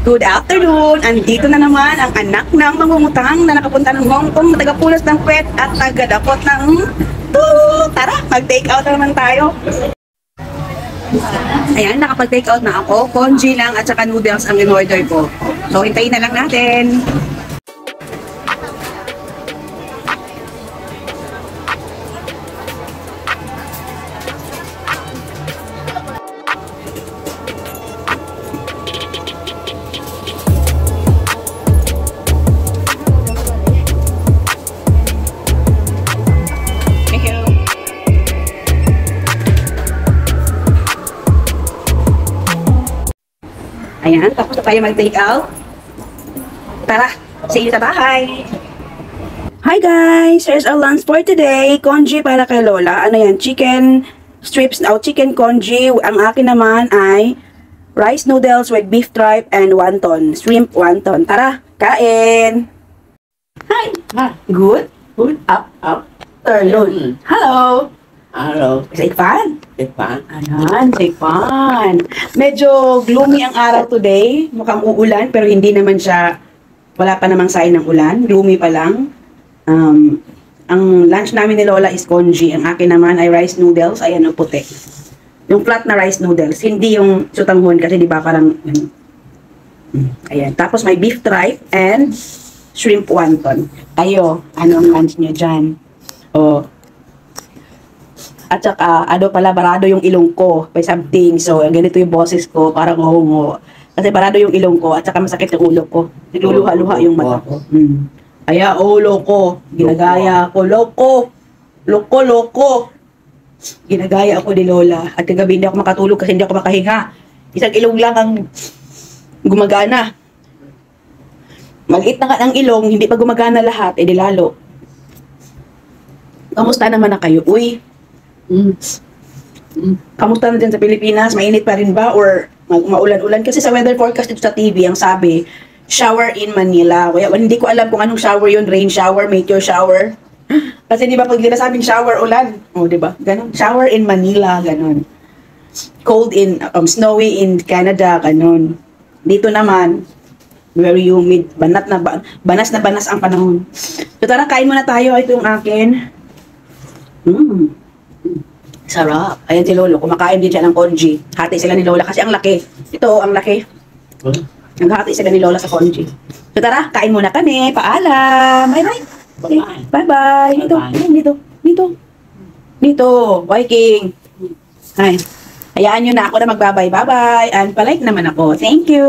Good afternoon! Andito na naman ang anak ng mangungutang na nakapunta ng Hong Kong, tagapulas ng puwet at tagadapot ng tara, mag-take out na naman tayo. Ayan, nakapag-take out na ako. Congee lang at saka noodles ang in-order ko. So, hintayin na lang natin. Ayan, tapos na tayo mag-take out. Tara, see you sa bahay. Hi guys! Here's our lunch for today. Congee para kay Lola. Ano yan? Chicken strips o chicken congee. Ang akin naman ay rice noodles with beef tripe and wonton. Shrimp wonton. Tara, kain! Hi! Good? Good. Up. Turn. Hello! Hello. Say fun? Say fun. Ayan, say fun. Medyo gloomy ang araw today. Mukhang uulan, pero hindi naman siya, wala pa namang sign ng ulan. Gloomy pa lang. Ang lunch namin ni Lola is congee. Ang akin naman ay rice noodles. Ayan, o puti. Yung flat na rice noodles. Hindi yung sutanghon kasi di ba parang, ayan. Tapos may beef tripe and shrimp wonton. Ayo, anong lunch nyo dyan? O, at saka, barado yung ilong ko by something. So, ganito yung boses ko, parang hongo. Kasi barado yung ilong ko, at saka masakit yung ulo ko. Nagluluha-luha yung mata ko. Kaya, loko. Ginagaya ako. Loko. Ginagaya ako ni Lola. At kagabi hindi ako makatulog kasi hindi ako makahinga. Isang ilong lang ang gumagana. Maliit na nga ang ilong, hindi pa gumagana lahat, edi lalo. Kamusta naman na kayo? Uy, kamusta na dyan sa Pilipinas? Mainit pa rin ba? Or maulan-ulan? Kasi sa weather forecast dito sa TV, ang sabi, shower in Manila. Kaya hindi ko alam kung anong shower yun. Rain shower, meteor shower. Kasi di ba pag nila sabing shower, ulan. O, di ba? Ganon. Shower in Manila, ganon. Cold in, snowy in Canada, ganon. Dito naman, very humid. Banas na banas ang panahon. So tara, kain muna tayo. Ito yung akin. Sarap. Ayan si Lolo, kumakain din siya ng congee. Hati sila ni Lola kasi ang laki. Ito, ang laki. Naghati sila ni Lola sa congee. So tara, kain muna kami. Paalam. Bye-bye. Bye-bye. Dito. Viking. Ay. Hayaan nyo na ako na magbabay. Bye-bye. And palike naman ako. Thank you.